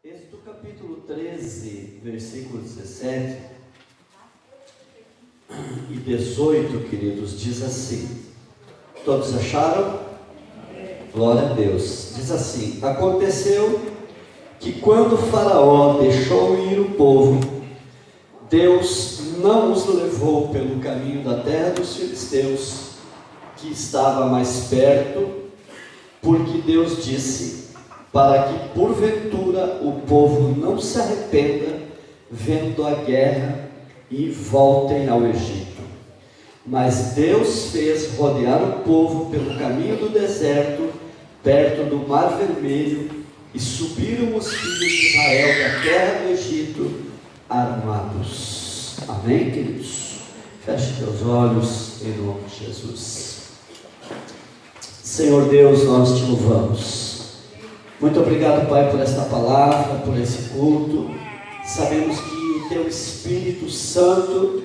Êxodo capítulo 13, versículo 17 e 18, queridos, diz assim. Todos acharam? Glória a Deus. Diz assim: aconteceu que quando Faraó deixou ir o povo, Deus não os levou pelo caminho da terra dos filisteus, que estava mais perto, porque Deus disse: para que porventura o povo não se arrependa vendo a guerra e voltem ao Egito. Mas Deus fez rodear o povo pelo caminho do deserto, perto do Mar Vermelho, e subiram os filhos de Israel da terra do Egito armados. Amém, queridos? Feche teus olhos em nome de Jesus. Senhor Deus, nós te louvamos. Muito obrigado, Pai, por esta palavra, por esse culto. Sabemos que o Teu Espírito Santo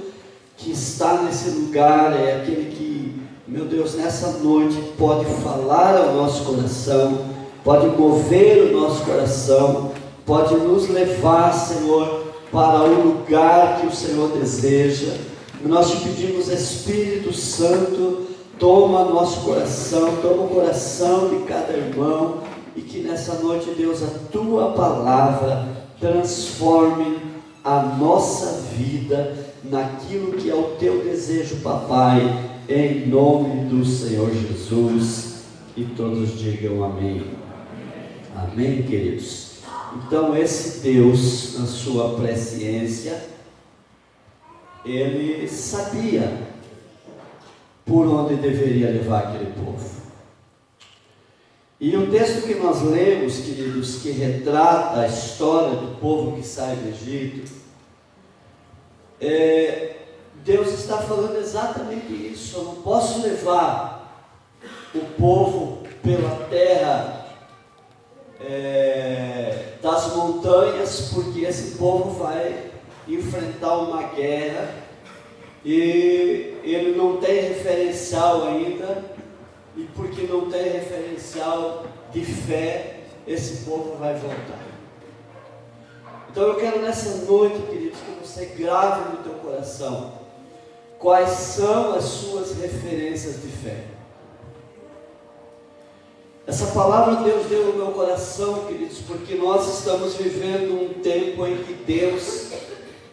que está nesse lugar é aquele que, meu Deus, nessa noite pode falar ao nosso coração, pode mover o nosso coração, pode nos levar, Senhor, para o lugar que o Senhor deseja. Nós te pedimos, Espírito Santo, toma nosso coração, toma o coração de cada irmão, e que nessa noite, Deus, a Tua palavra transforme a nossa vida naquilo que é o Teu desejo, Papai, em nome do Senhor Jesus. E todos digam amém. Amém, queridos? Então, esse Deus, na sua presciência, Ele sabia por onde deveria levar aquele povo. E o texto que nós lemos, queridos, que retrata a história do povo que sai do Egito, Deus está falando exatamente isso. Eu não posso levar o povo pela terra das montanhas, porque esse povo vai enfrentar uma guerra e ele não tem referencial ainda. E porque não tem referencial de fé, esse povo vai voltar. Então eu quero nessa noite, queridos, que você grave no teu coração quais são as suas referências de fé. Essa palavra Deus deu no meu coração, queridos, porque nós estamos vivendo um tempo em que Deus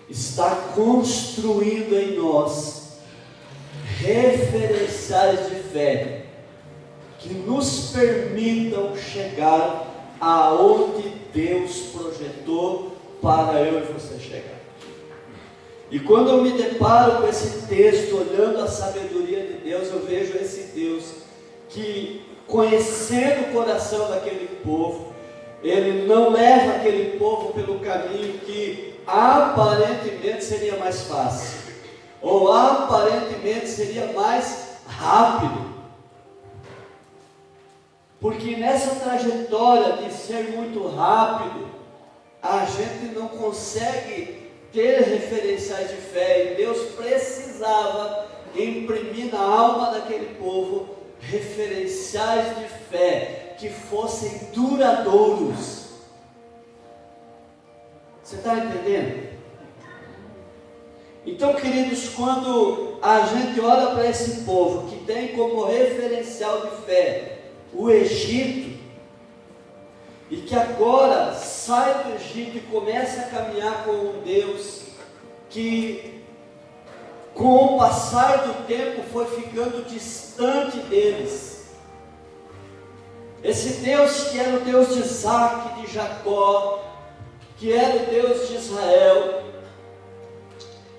está construindo em nós referenciais de fé que nos permitam chegar aonde Deus projetou para eu e você chegar. E quando eu me deparo com esse texto, olhando a sabedoria de Deus, eu vejo esse Deus que, conhecendo o coração daquele povo, Ele não leva aquele povo pelo caminho que aparentemente seria mais fácil, ou aparentemente seria mais rápido. Porque nessa trajetória de ser muito rápido, a gente não consegue ter referenciais de fé, e Deus precisava imprimir na alma daquele povo referenciais de fé que fossem duradouros. Você está entendendo? Então, queridos, quando a gente olha para esse povo que tem como referencial de fé o Egito, e que agora sai do Egito e começa a caminhar com um Deus que, com o passar do tempo, foi ficando distante deles. Esse Deus que era o Deus de Isaac, de Jacó, que era o Deus de Israel,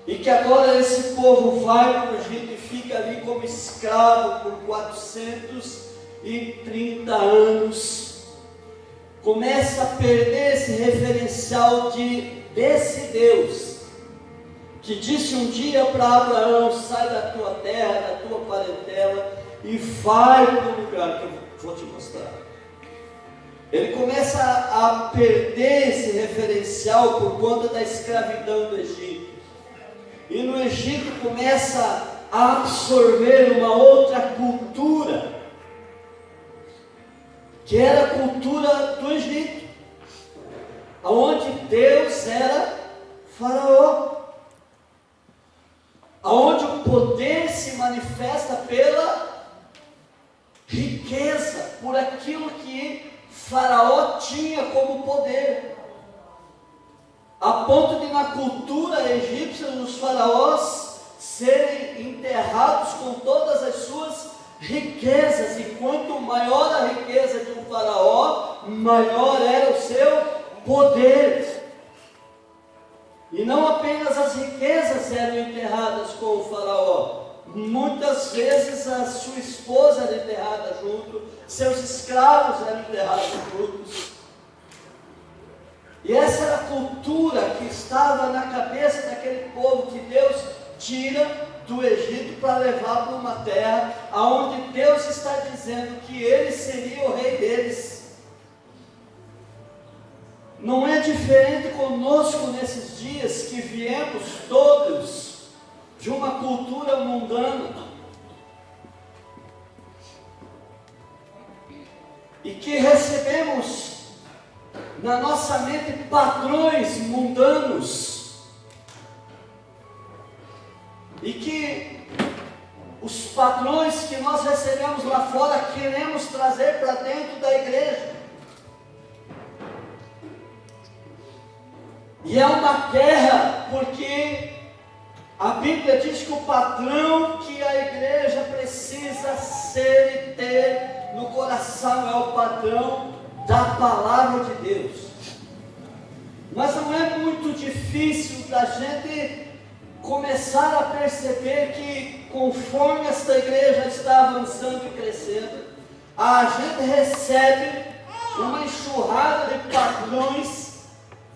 e que agora esse povo vai para o Egito e fica ali como escravo por 430 anos, começa a perder esse referencial desse Deus, que disse um dia para Abraão: sai da tua terra, da tua parentela, e vai para o lugar que eu vou te mostrar. Ele começa a perder esse referencial por conta da escravidão do Egito, e no Egito começa a absorver uma outra cultura, que era a cultura do Egito, aonde Deus era Faraó, aonde o poder se manifesta pela riqueza, por aquilo que Faraó tinha como poder, a ponto de na cultura egípcia os faraós serem enterrados com todas as suas riquezas, e quanto maior a riqueza de um faraó, maior era o seu poder. E não apenas as riquezas eram enterradas com o faraó, muitas vezes a sua esposa era enterrada junto, seus escravos eram enterrados juntos. E essa era a cultura que estava na cabeça daquele povo que Deus tira do Egito para levar para uma terra onde Deus está dizendo que ele seria o rei deles. Não é diferente conosco nesses dias que viemos todos de uma cultura mundana e que recebemos na nossa mente padrões mundanos, e que os padrões que nós recebemos lá fora queremos trazer para dentro da igreja. E é uma guerra, porque a Bíblia diz que o padrão que a igreja precisa ser e ter no coração é o padrão da palavra de Deus. Mas não é muito difícil da gente começar a perceber que, conforme esta igreja está avançando e crescendo, a gente recebe uma enxurrada de padrões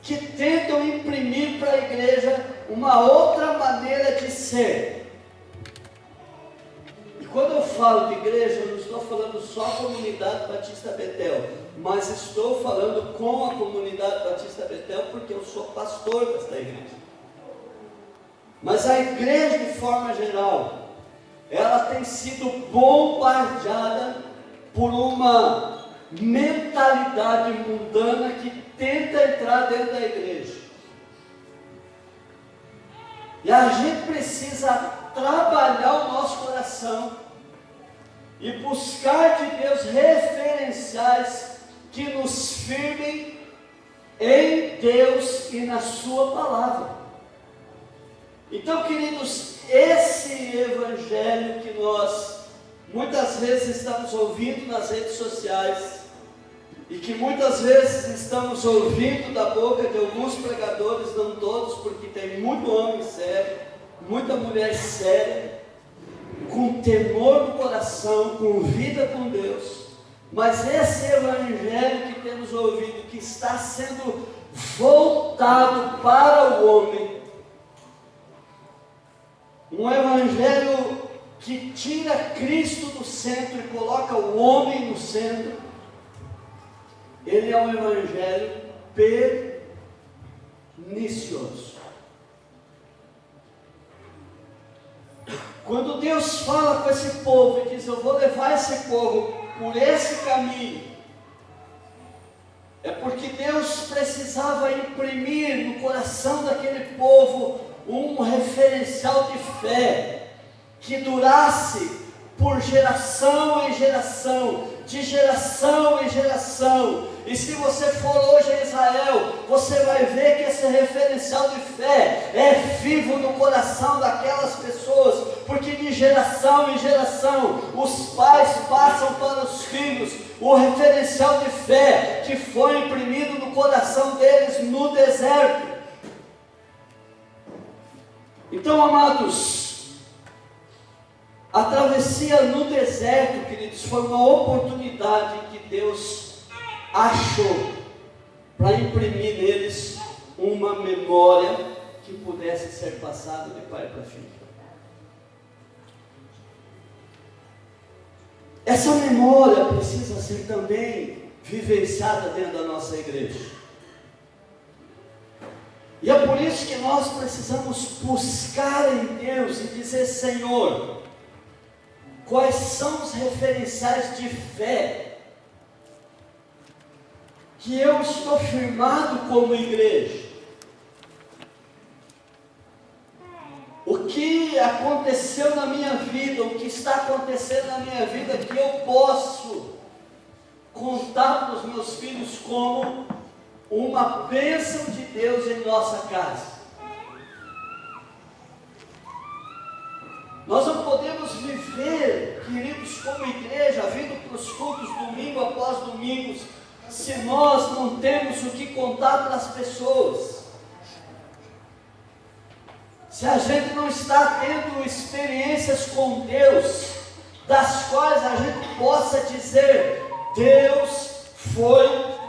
que tentam imprimir para a igreja uma outra maneira de ser. E quando eu falo de igreja, eu não estou falando só a comunidade Batista Betel, mas estou falando com a comunidade Batista Betel, porque eu sou pastor desta igreja. Mas a igreja, de forma geral, ela tem sido bombardeada por uma mentalidade mundana que tenta entrar dentro da igreja. E a gente precisa trabalhar o nosso coração e buscar de Deus referenciais que nos firmem em Deus e na sua palavra. Então, queridos, esse evangelho que nós muitas vezes estamos ouvindo nas redes sociais, e que muitas vezes estamos ouvindo da boca de alguns pregadores, não todos, porque tem muito homem sério, muita mulher séria, com temor no coração, com vida com Deus, mas esse evangelho que temos ouvido, que está sendo voltado para o homem, um evangelho que tira Cristo do centro e coloca o homem no centro, ele é um evangelho pernicioso. Quando Deus fala com esse povo e diz: eu vou levar esse povo por esse caminho, é porque Deus precisava imprimir no coração daquele povo um referencial de fé que durasse por geração em geração, de geração em geração. E se você for hoje a Israel, você vai ver que esse referencial de fé é vivo no coração daquelas pessoas, porque de geração em geração os pais passam para os filhos o referencial de fé que foi imprimido no coração deles no deserto. Então, amados, a travessia no deserto, queridos, foi uma oportunidade que Deus achou para imprimir neles uma memória que pudesse ser passada de pai para filho. Essa memória precisa ser também vivenciada dentro da nossa igreja. E é por isso que nós precisamos buscar em Deus e dizer: Senhor, quais são os referenciais de fé que eu estou firmado como igreja. O que aconteceu na minha vida, o que está acontecendo na minha vida, que eu posso contar para os meus filhos como uma bênção de Deus em nossa casa. Nós não podemos viver, queridos, como igreja, vindo para os cultos domingo após domingo, se nós não temos o que contar para as pessoas. Se a gente não está tendo experiências com Deus, das quais a gente possa dizer: Deus foi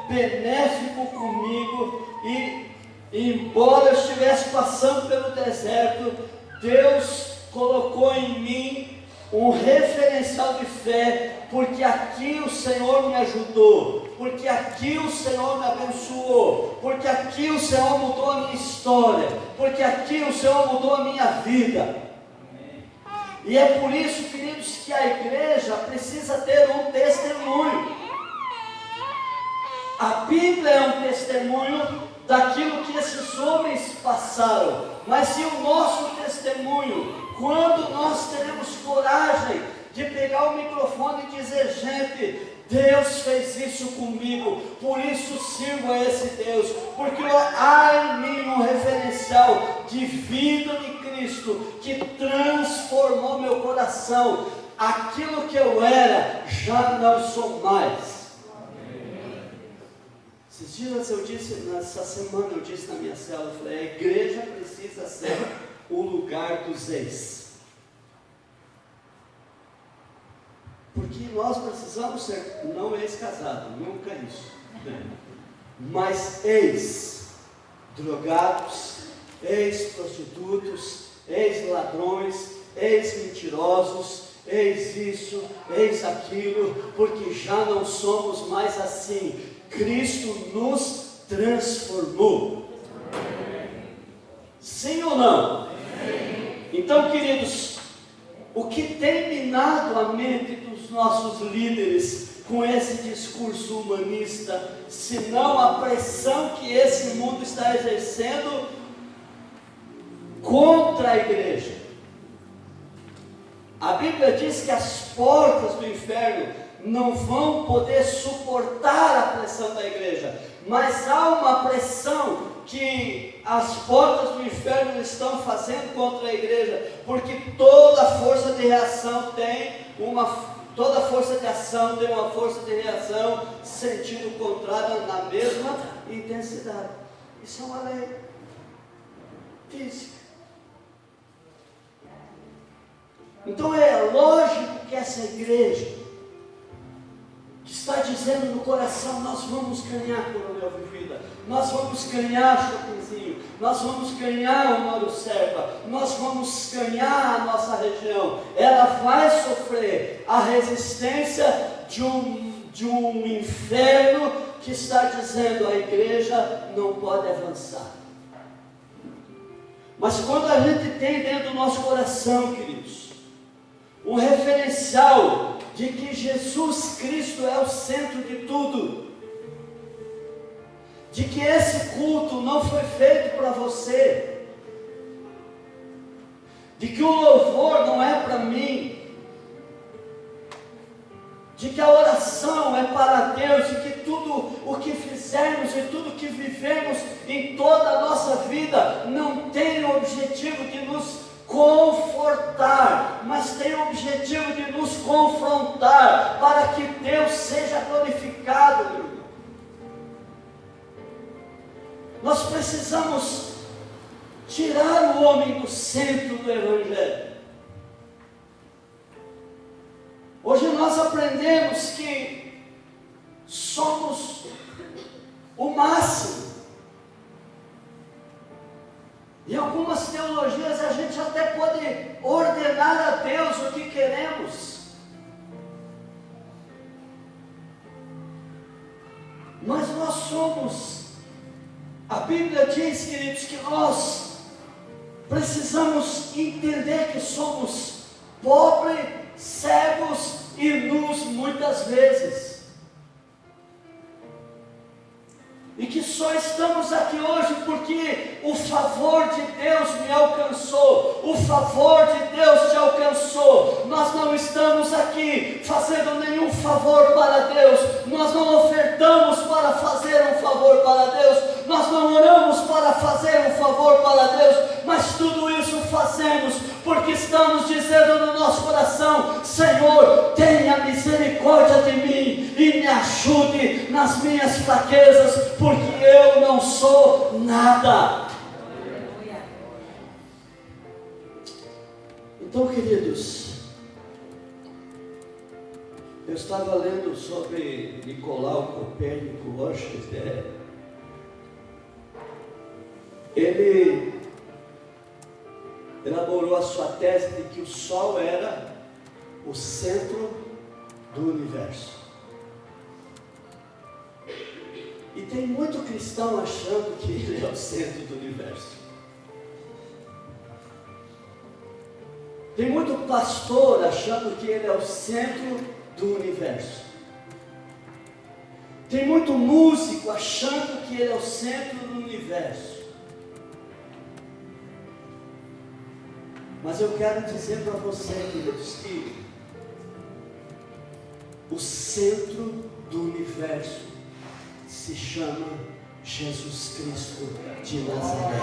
benéfico comigo, e embora eu estivesse passando pelo deserto, Deus colocou em mim um referencial de fé, porque aqui o Senhor me ajudou, porque aqui o Senhor me abençoou, porque aqui o Senhor mudou a minha história, porque aqui o Senhor mudou a minha vida. E é por isso, queridos, que a igreja precisa ter um testemunho. A Bíblia é um testemunho daquilo que esses homens passaram, mas e o nosso testemunho? Quando nós teremos coragem de pegar o microfone e dizer: gente, Deus fez isso comigo, por isso sirvo a esse Deus, porque há em mim um referencial de vida de Cristo, que transformou meu coração. Aquilo que eu era, já não sou mais. Esses dias eu disse, nessa semana eu disse na minha célula, eu falei: a igreja precisa ser o lugar dos ex. Porque nós precisamos ser, não ex-casado, nunca isso, mas ex-drogados, ex-prostitutos, ex-ladrões, ex-mentirosos, eis isso, eis aquilo, porque já não somos mais assim. Cristo nos transformou. Sim ou não? Então, queridos, o que tem minado a mente dos nossos líderes com esse discurso humanista, senão a pressão que esse mundo está exercendo contra a igreja? A Bíblia diz que as portas do inferno não vão poder suportar a pressão da igreja, mas há uma pressão que as portas do inferno estão fazendo contra a igreja, porque toda força de reação tem toda força de ação tem uma força de reação sentido contrário na mesma intensidade. Isso é uma lei física. Então é lógico que essa igreja que está dizendo no coração: nós vamos ganhar Coronel Vivida, nós vamos ganhar Chopinzinho, nós vamos ganhar o Mauro Serpa, nós vamos ganhar a nossa região, ela vai sofrer a resistência de um inferno que está dizendo: a igreja não pode avançar. Mas quando a gente tem dentro do nosso coração, queridos, um referencial de que Jesus Cristo é o centro de tudo, de que esse culto não foi feito para você, de que o louvor não é para mim, de que a oração é para Deus, de que tudo o que fizermos e tudo o que vivemos em toda a nossa vida não tem o objetivo de nos confortar, mas tem o objetivo de nos confrontar, para que Deus seja glorificado, meu irmão. Nós precisamos tirar o homem do centro do Evangelho. Hoje nós aprendemos que somos o máximo. Em algumas teologias a gente até pode ordenar a Deus o que queremos, mas nós somos, a Bíblia diz, queridos, que nós precisamos entender que somos pobres, cegos e nus muitas vezes. só estamos aqui hoje porque o favor de Deus me alcançou, o favor de Deus te alcançou. Nós não estamos aqui fazendo nenhum favor para Deus, nós não ofertamos para fazer um favor para Deus, nós não oramos para fazer um favor para Deus, mas tudo isso fazemos porque estamos dizendo no nosso coração: Senhor, tenha misericórdia de mim e me ajude nas minhas fraquezas, porque eu não sou nada. Então, queridos, eu estava lendo sobre Nicolau Copérnico hoje. Ele elaborou a sua tese de que o Sol era o centro do universo. E tem muito cristão achando que ele é o centro do universo. Tem muito pastor achando que ele é o centro do universo. Tem muito músico achando que ele é o centro do universo. Mas eu quero dizer para você, queridos, que o centro do universo se chama Jesus Cristo de Nazaré.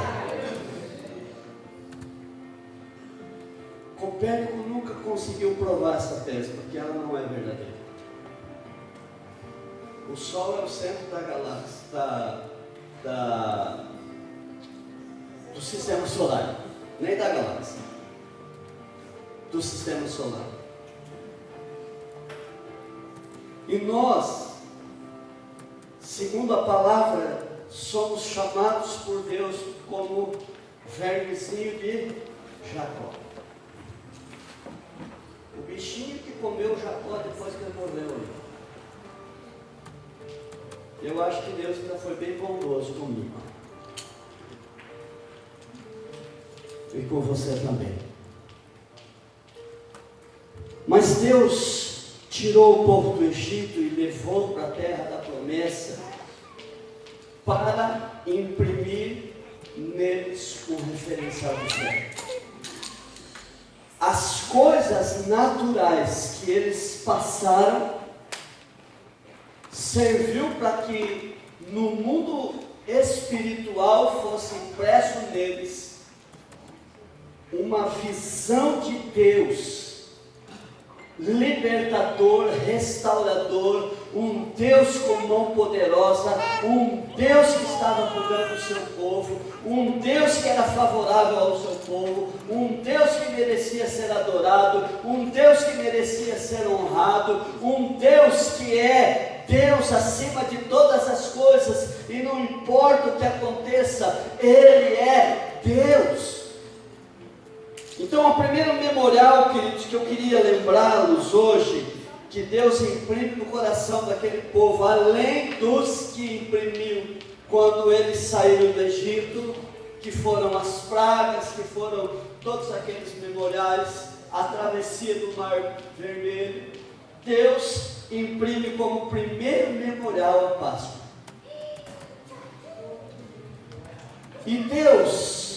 Copérnico nunca conseguiu provar essa tese, porque ela não é verdadeira. O Sol é o centro da galáxia, do sistema solar, nem da galáxia, do sistema solar. E nós, segundo a palavra, somos chamados por Deus como vermezinho de Jacó. O bichinho que comeu Jacó depois que ele morreu. Eu acho que Deus ainda foi bem bondoso comigo. E com você também. Mas Deus tirou o povo do Egito e levou para a terra da promessa para imprimir neles o referencial do céu. As coisas naturais que eles passaram serviu para que no mundo espiritual fosse impresso neles uma visão de Deus libertador, restaurador, um Deus com mão poderosa, um Deus que estava cuidando do seu povo, um Deus que era favorável ao seu povo, um Deus que merecia ser adorado, um Deus que merecia ser honrado, um Deus que é Deus acima de todas as coisas, e não importa o que aconteça, Ele é Deus. Então, o primeiro memorial, queridos, que eu queria lembrá-los hoje, que Deus imprime no coração daquele povo, além dos que imprimiu quando eles saíram do Egito, que foram as pragas, que foram todos aqueles memoriais, a travessia do Mar Vermelho. Deus imprime como primeiro memorial a Páscoa. E Deus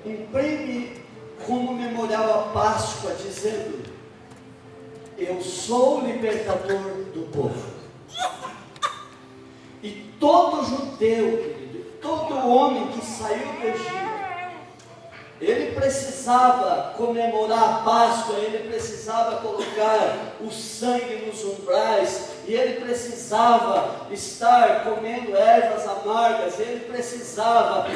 imprime como memorial a Páscoa, dizendo: eu sou o libertador do povo. E todo judeu, querido, todo homem que saiu do Egito, ele precisava comemorar a Páscoa, ele precisava colocar o sangue nos umbrais, e ele precisava estar comendo ervas amargas, ele precisava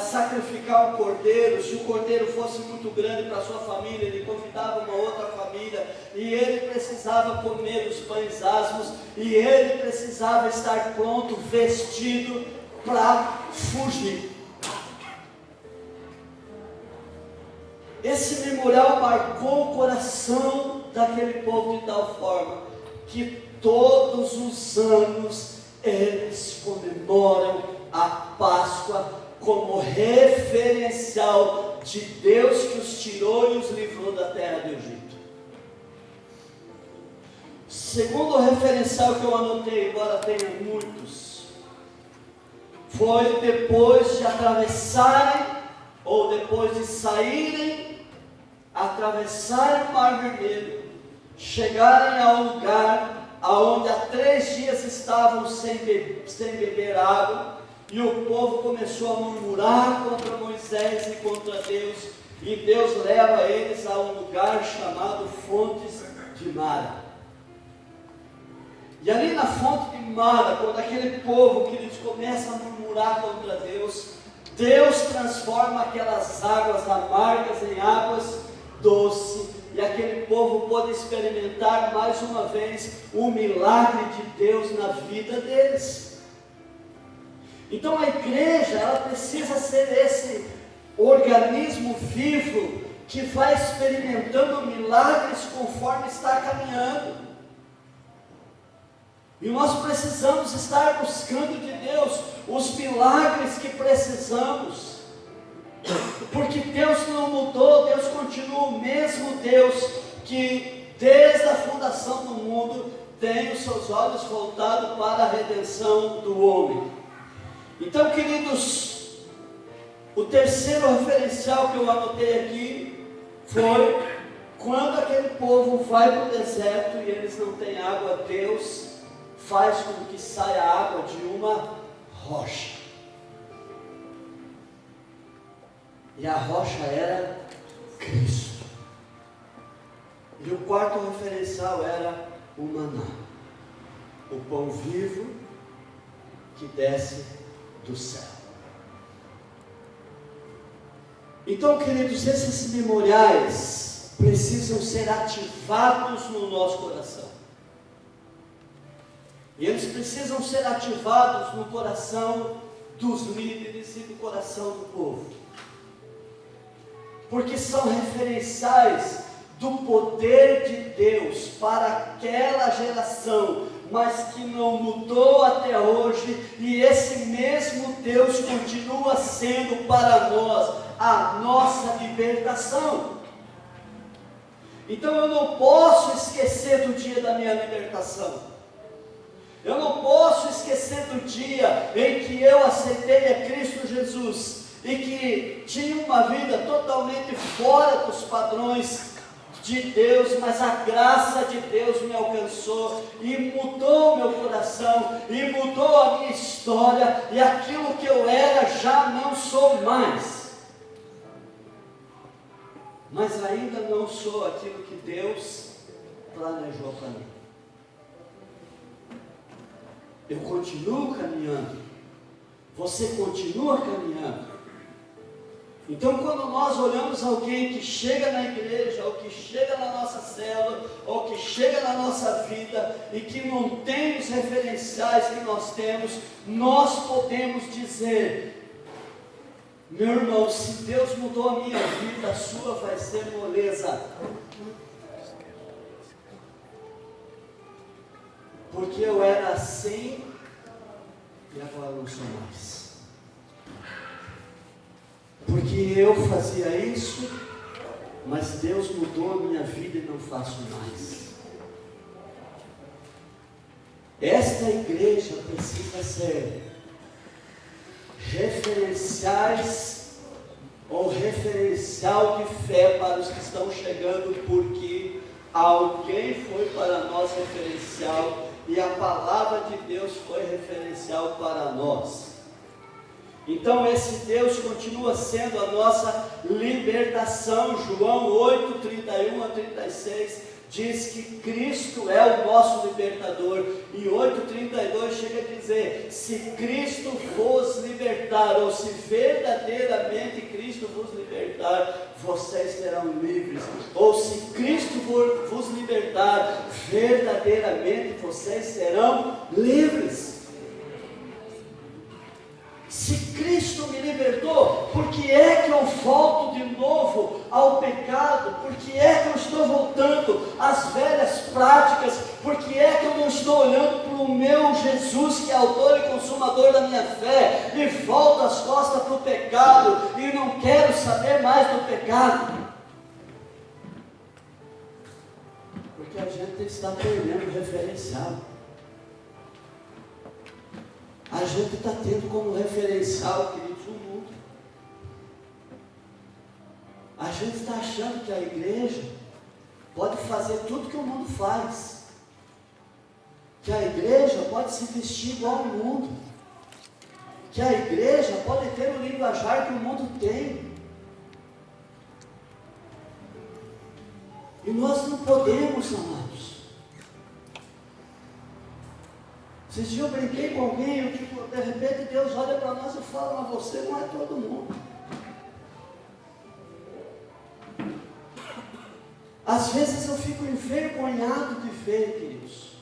sacrificar um cordeiro. Se o cordeiro fosse muito grande para a sua família, ele convidava uma outra família, e ele precisava comer os pães asmos, e ele precisava estar pronto, vestido para fugir. Esse memorial marcou o coração daquele povo de tal forma que todos os anos eles comemoram a Páscoa como referencial de Deus que os tirou e os livrou da terra do Egito. segundo referencial que eu anotei, embora tenha muitos, foi depois de atravessarem, ou depois de saírem, atravessarem o Mar Vermelho, chegarem ao lugar aonde há 3 dias estavam sem beber água, e o povo começou a murmurar contra Moisés e contra Deus, e Deus leva eles a um lugar chamado Fontes de Mara. E ali na Fonte de Mara, quando aquele povo, queridos, começa a murmurar contra Deus, Deus transforma aquelas águas amargas em águas doces, e aquele povo pôde experimentar mais uma vez o milagre de Deus na vida deles. Então a igreja, ela precisa ser esse organismo vivo que vai experimentando milagres conforme está caminhando. E nós precisamos estar buscando de Deus os milagres que precisamos, porque Deus não mudou, Deus continua o mesmo Deus que desde a fundação do mundo tem os seus olhos voltados para a redenção do homem. Então, queridos, o terceiro referencial que eu anotei aqui foi quando aquele povo vai para o deserto e eles não têm água, Deus faz com que saia água de uma rocha. E a rocha era Cristo. E o quarto referencial era o maná, o pão vivo que desce do céu. Então, queridos, esses memoriais precisam ser ativados no nosso coração. E eles precisam ser ativados no coração dos líderes e no coração do povo. Porque são referenciais do poder de Deus para aquela geração, mas que não mudou até hoje, e esse mesmo Deus continua sendo para nós a nossa libertação. Então eu não posso esquecer do dia da minha libertação. Eu não posso esquecer do dia em que eu aceitei a Cristo Jesus e que tinha uma vida totalmente fora dos padrões de Deus, mas a graça de Deus me alcançou e mudou meu coração, e mudou a minha história, e aquilo que eu era já não sou mais. Mas ainda não sou aquilo que Deus planejou para mim. Eu continuo caminhando, você continua caminhando. Então, quando nós olhamos alguém que chega na igreja, ou que chega na nossa célula, ou que chega na nossa vida, e que não tem os referenciais que nós temos, nós podemos dizer: meu irmão, se Deus mudou a minha vida, a sua vai ser moleza. Porque eu era assim, e agora não sou mais. Porque eu fazia isso, mas Deus mudou a minha vida e não faço mais. Esta igreja precisa ser referenciais, ou referencial de fé para os que estão chegando, porque alguém foi para nós referencial, e a palavra de Deus foi referencial para nós. Então esse Deus continua sendo a nossa libertação. João 8, 31 a 36 diz que Cristo é o nosso libertador, e 8,32 chega a dizer: se Cristo vos libertar, ou se verdadeiramente Cristo vos libertar, vocês serão livres. Ou se Cristo vos libertar, verdadeiramente vocês serão livres. Se Cristo me libertou, por que é que eu volto de novo ao pecado? Por que é que eu estou voltando às velhas práticas? Por que é que eu não estou olhando para o meu Jesus, que é autor e consumador da minha fé, e volto as costas para o pecado, e não quero saber mais do pecado? Porque que a gente está perdendo o referencial. A gente está tendo como referencial, queridos, o mundo. A gente está achando que a igreja pode fazer tudo que o mundo faz. Que a igreja pode se vestir igual ao mundo. Que a igreja pode ter o linguajar que o mundo tem. E nós não podemos, amados. Esses dias eu brinquei com alguém, eu digo, de repente Deus olha para nós e fala, mas você não é todo mundo. Às vezes eu fico envergonhado de ver, queridos,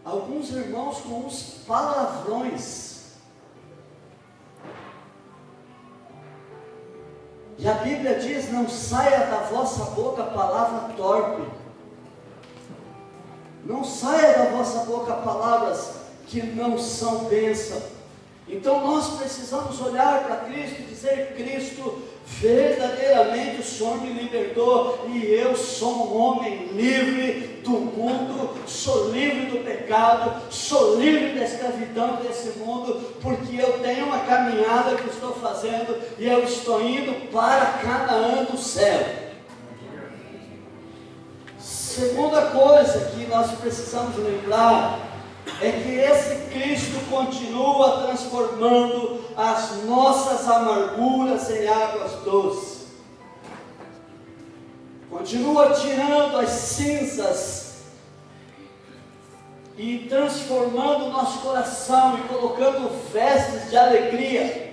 alguns irmãos com uns palavrões. E a Bíblia diz, não saia da vossa boca palavra torpe. Não saia da vossa boca palavras que não são bênção. Então nós precisamos olhar para Cristo e dizer, Cristo, verdadeiramente o Senhor me libertou e eu sou um homem livre do mundo, sou livre do pecado, sou livre da escravidão desse mundo, porque eu tenho uma caminhada que estou fazendo e eu estou indo para Canaã do céu. Segunda coisa que nós precisamos lembrar é que esse Cristo continua transformando as nossas amarguras em águas doces. Continua tirando as cinzas e transformando o nosso coração e colocando vestes de alegria.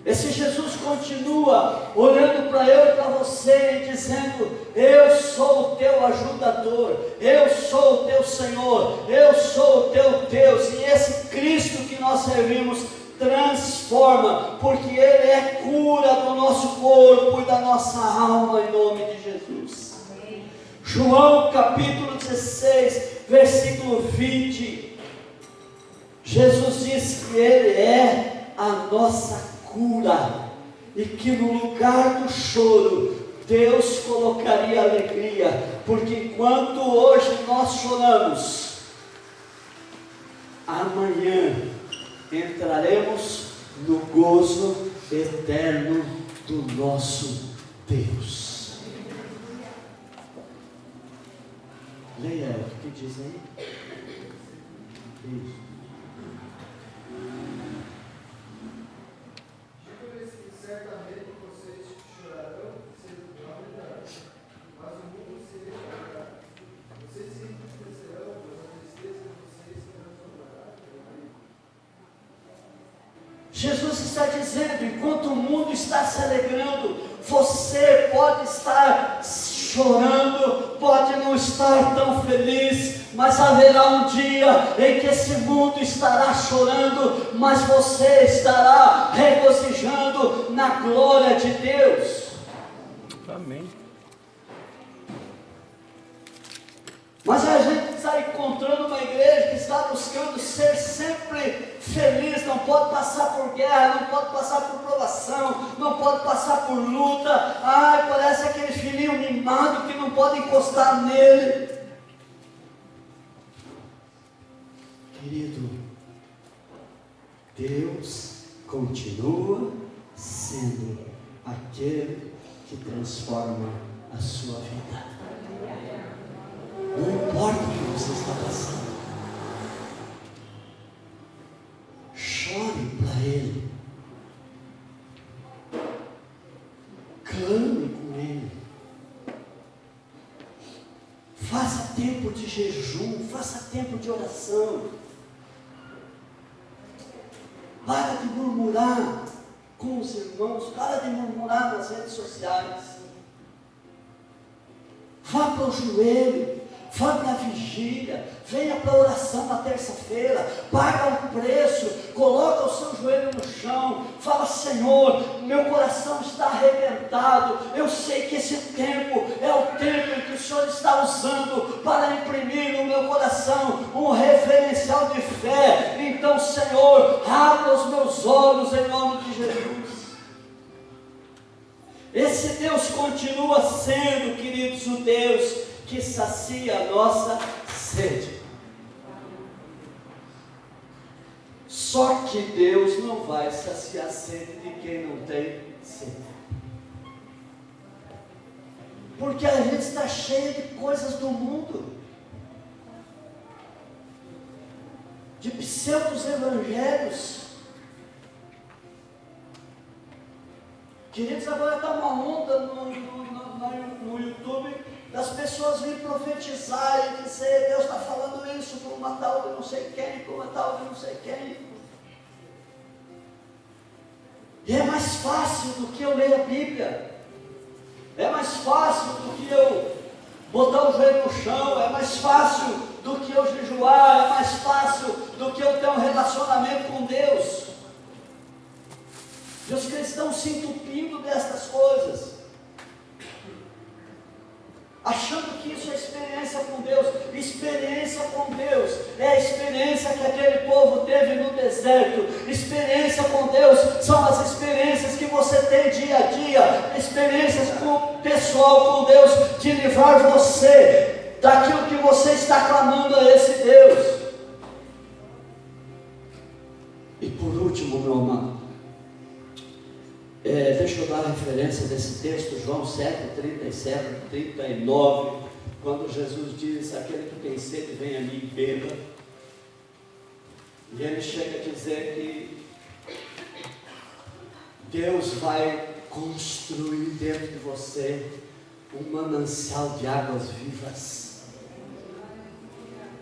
Esse Jesus continua olhando para eu e para você e dizendo, eu sou o teu ajudador, eu sou o teu Senhor, eu sou o teu Deus. E esse Cristo que nós servimos transforma, porque Ele é cura do nosso corpo e da nossa alma, em nome de Jesus. Amém. João capítulo 16, versículo 20, Jesus diz que Ele é a nossa cura, e que no lugar do choro, Deus colocaria alegria, porque enquanto hoje nós choramos, amanhã entraremos no gozo eterno do nosso Deus. Leia o que diz aí. Isso. Certamente vocês chorarão, sendo lamentados, mas o mundo se alegrará. Vocês se entristecerão, mas a tristeza de vocês se transformará em alegria. Jesus está dizendo, enquanto o mundo está se alegrando, você pode estar chorando, pode não estar tão feliz, mas haverá um dia em que esse mundo estará chorando, mas você estará regozijando na glória de Deus. Amém. Mas a gente está encontrando uma igreja que está buscando ser sempre feliz, não pode passar por guerra, não pode passar por provação, não pode passar por luta. Ai, parece aquele filhinho mimado que não pode encostar nele. Querido, Deus continua sendo aquele que transforma a sua vida. Não importa o que você está passando, chore para Ele, clame com Ele, faça tempo de jejum, faça tempo de oração. Para de murmurar com os irmãos, para de murmurar nas redes sociais. Vá para o joelho, vá para a vigília, venha para a oração na terça-feira, paga o preço, coloca o seu joelho no chão, fala: Senhor, meu coração está arrebentado, eu sei que esse tempo é o tempo em que o Senhor está usando para imprimir no meu coração um referencial de fé. Então, Senhor, abra os meus olhos em nome de Jesus. Esse Deus continua sendo, queridos, o Deus que sacia a nossa sede. Só que Deus não vai saciar a sede de quem não tem sede. Porque a gente está cheio de coisas do mundo, de pseudos evangelhos. Queridos, agora está uma onda no YouTube das pessoas virem profetizar e dizer: Deus está falando isso por uma tal de não sei quem, por uma tal de não sei quem. E é mais fácil do que eu ler a Bíblia, é mais fácil do que eu botar o joelho no chão, é mais fácil do que eu jejuar, é mais fácil do que eu ter um relacionamento com Deus. E os cristãos se entupindo destas coisas, achando que isso é experiência com Deus. Experiência com Deus é a experiência que aquele povo teve no deserto. Experiência com Deus são as experiências que você tem dia a dia, experiências com pessoal com Deus, de livrar você daquilo que você está clamando a esse Deus. E por último, meu amado, deixa eu dar a referência desse texto, João 7, 37, 39, quando Jesus diz: aquele que tem sede, vem a mim e beba. E ele chega a dizer que Deus vai construir dentro de você um manancial de águas vivas.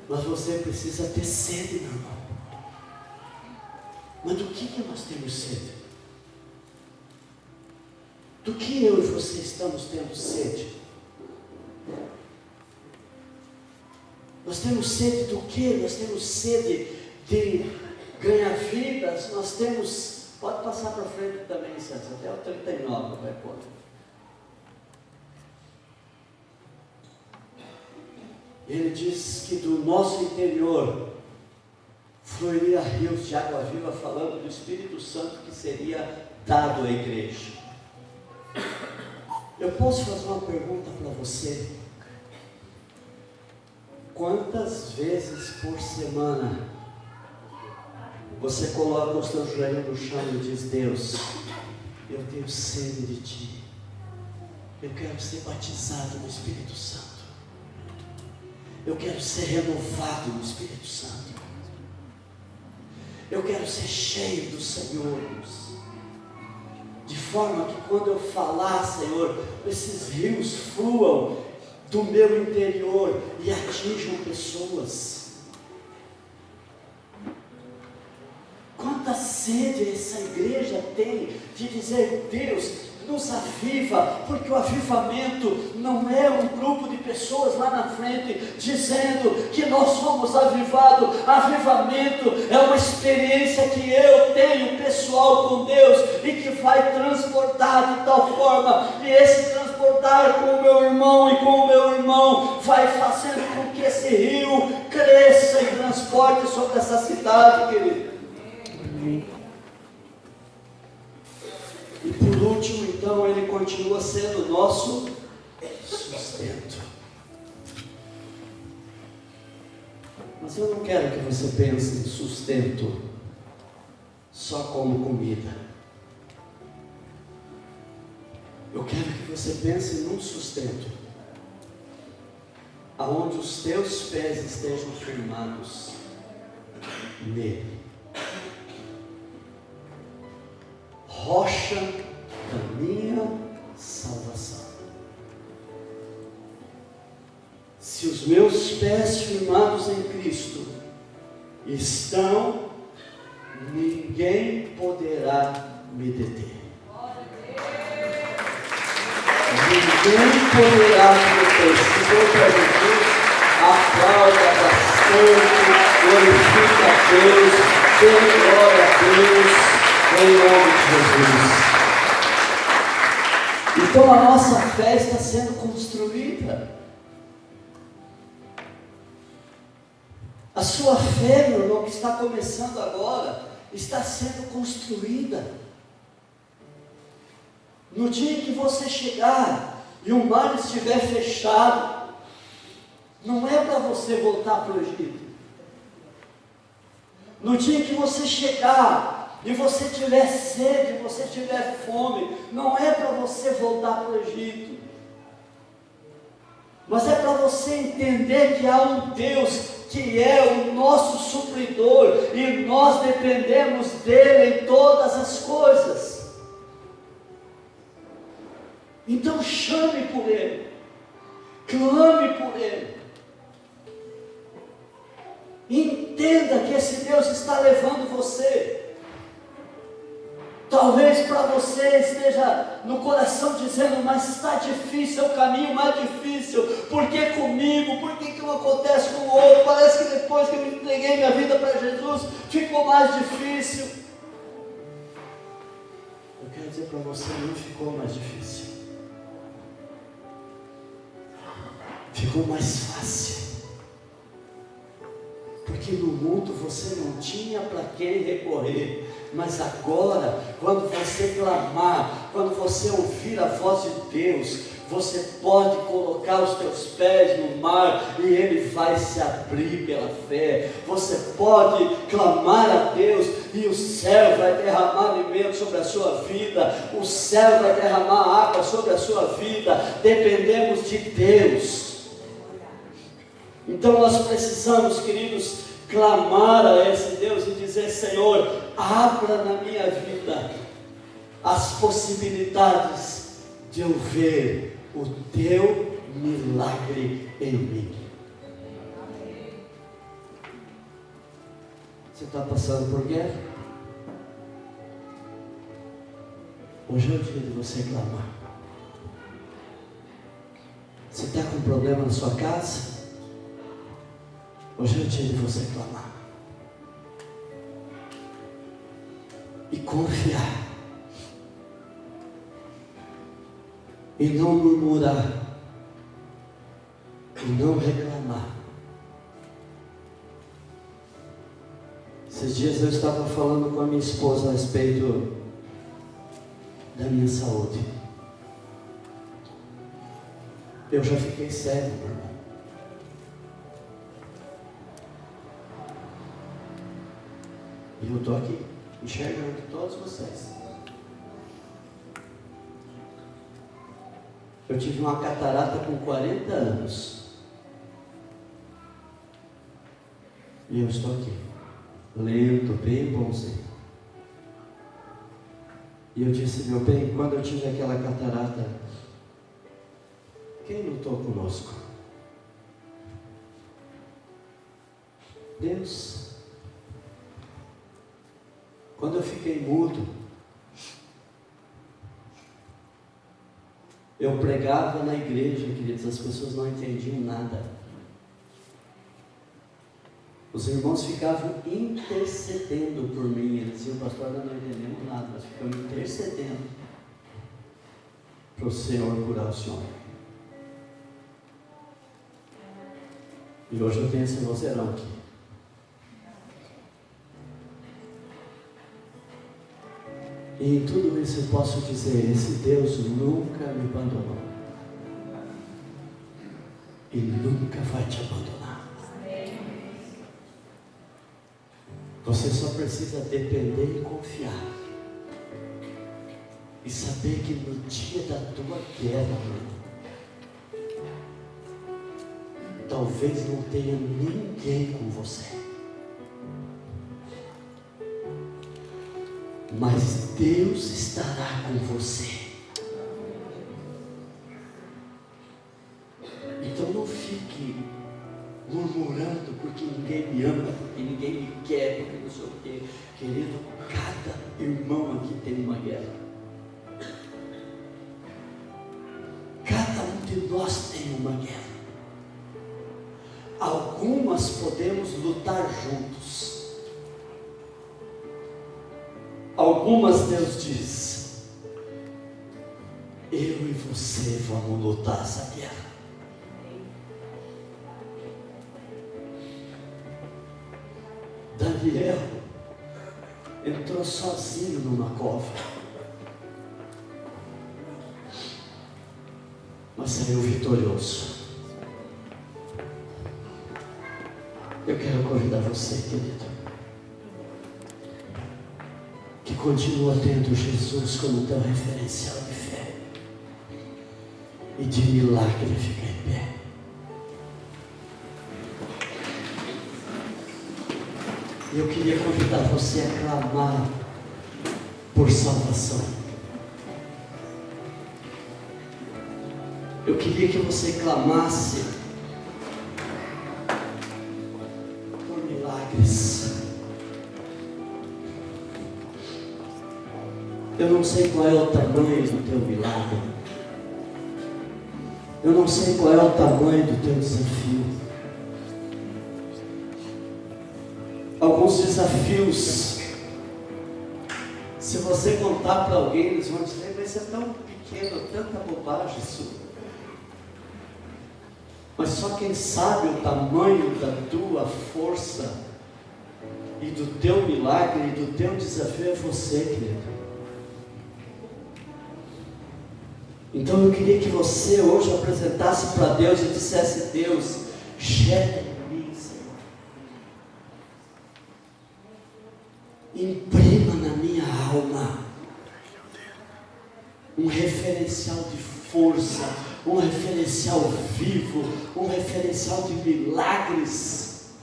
Mas você precisa ter sede, meu irmão. Mas do que nós temos sede? Do que eu e você estamos tendo sede? Nós temos sede do quê? Nós temos sede de ganhar vidas. Nós temos... Pode passar para frente também, Santos, até o 39 vai pôr. Ele diz que do nosso interior fluiria rios de água viva, falando do Espírito Santo que seria dado à igreja. Eu posso fazer uma pergunta para você? Quantas vezes por semana você coloca o seu joelho no chão e diz: Deus, eu tenho sede de Ti, eu quero ser batizado no Espírito Santo, eu quero ser renovado no Espírito Santo, eu quero ser cheio do Senhor, de forma que quando eu falar, Senhor, esses rios fluam do meu interior e atinjam pessoas. Quanta sede essa igreja tem de dizer: Deus, nos aviva, porque o avivamento não é um grupo de pessoas lá na frente dizendo que nós somos avivados. Avivamento é uma experiência que eu tenho pessoal com Deus e que vai transportar de tal forma, e esse transportar com o meu irmão e com o meu irmão vai fazendo com que esse rio cresça e transporte sobre essa cidade, querido. E por último, então, ele continua sendo o nosso sustento. Mas eu não quero que você pense em sustento só como comida. Eu quero que você pense num sustento aonde os teus pés estejam firmados nele. Rocha da minha salvação. Se os meus pés firmados em Cristo estão, ninguém poderá me deter. Ninguém poderá me deter. Se for para Jesus, aplauda bastante, glorifica a Deus, dê glória a Deus. Em nome de Jesus. Então a nossa fé está sendo construída. A sua fé, meu irmão, que está começando agora, está sendo construída. No dia em que você chegar e o mar estiver fechado, não é para você voltar para o Egito. No dia em que você chegar e você tiver sede, você tiver fome, não é para você voltar para o Egito. Mas é para você entender que há um Deus que é o nosso supridor e nós dependemos dele em todas as coisas. Então chame por ele, clame por ele, entenda que esse Deus está levando você. Talvez para você esteja no coração dizendo, mas está difícil, é o caminho mais difícil, por que comigo, por que não acontece com o outro, parece que depois que eu entreguei minha vida para Jesus, ficou mais difícil. Eu quero dizer para você, não ficou mais difícil, ficou mais fácil, porque no mundo você não tinha para quem recorrer. Mas agora, quando você clamar, quando você ouvir a voz de Deus, você pode colocar os teus pés no mar e ele vai se abrir pela fé. Você pode clamar a Deus e o céu vai derramar alimento sobre a sua vida, o céu vai derramar água sobre a sua vida. Dependemos de Deus. Então nós precisamos, queridos, clamar a esse Deus e dizer, Senhor, abra na minha vida as possibilidades de eu ver o teu milagre em mim. Você está passando por guerra? Hoje é o dia de você clamar. Você está com um problema na sua casa? Hoje é o dia de você clamar e confiar e não murmurar e não reclamar. Esses dias eu estava falando com a minha esposa a respeito da minha saúde. Eu já fiquei cego, meu irmão. E eu estou aqui, enxergando todos vocês. Eu tive uma catarata com 40 anos. E eu estou aqui, lento, bem bonzinho. E eu disse, meu bem, quando eu tive aquela catarata, quem lutou conosco? Deus. Quando eu fiquei mudo, eu pregava na igreja, queridos, as pessoas não entendiam nada. Os irmãos ficavam intercedendo por mim, eles diziam, pastor, nós não entendemos nada, nós ficamos intercedendo para o Senhor curar o senhor. E hoje eu tenho esse vozeirão aqui. E em tudo isso eu posso dizer, esse Deus nunca me abandonou. E nunca vai te abandonar. Você só precisa depender e confiar. E saber que no dia da tua queda, talvez não tenha ninguém com você. Mas Deus estará com você. Então não fique murmurando porque ninguém me ama, porque ninguém me quer, porque não sei o quê. Querido, cada irmão aqui tem uma guerra. Cada um de nós tem uma guerra. Algumas podemos lutar juntos. Algumas Deus diz, eu e você vamos lutar essa guerra. Daniel entrou sozinho numa cova. mas saiu vitorioso. Eu quero convidar você, querido, que continua tendo Jesus como teu referencial de fé e de milagre, fica em pé. Eu queria convidar você a clamar por salvação. Eu queria que você clamasse por milagres. Eu não sei qual é o tamanho do teu milagre. Eu não sei qual é o tamanho do teu desafio. Alguns desafios, se você contar para alguém, eles vão dizer, mas é tão pequeno, tanta bobagem isso. Mas só quem sabe o tamanho da tua força e do teu milagre e do teu desafio é você, querido. Então eu queria que você hoje apresentasse para Deus e dissesse: Deus, gera em mim, Senhor. Imprima na minha alma um referencial de força, um referencial vivo, um referencial de milagres.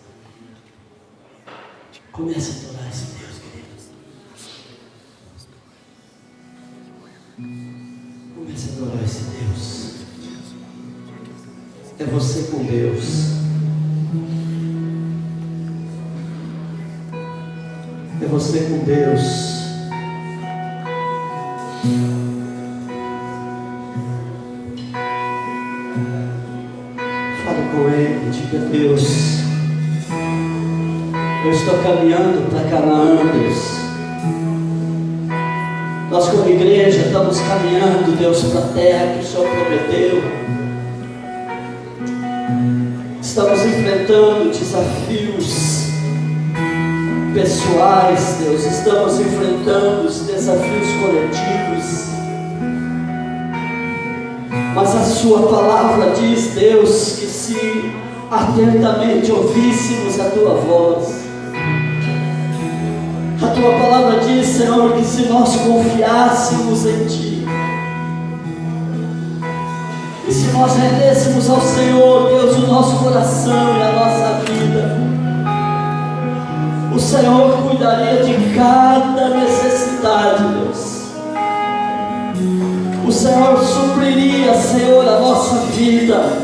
Comece a adorar esse Deus, querido. Comece a adorar esse Deus. É você com Deus. É você com Deus. Fala com Ele, diga: Deus, eu estou caminhando para Canaã, Deus. Nós como igreja estamos caminhando, Deus, para a terra que o Senhor prometeu. Estamos enfrentando desafios pessoais, Deus. Estamos enfrentando os desafios coletivos. Mas a sua palavra diz, Deus, que se atentamente ouvíssemos a tua voz, a tua palavra diz, Senhor, que se nós confiássemos em Ti, e se nós rendêssemos ao Senhor, Deus, o nosso coração e a nossa vida, o Senhor cuidaria de cada necessidade, Deus. O Senhor supriria, Senhor, a nossa vida.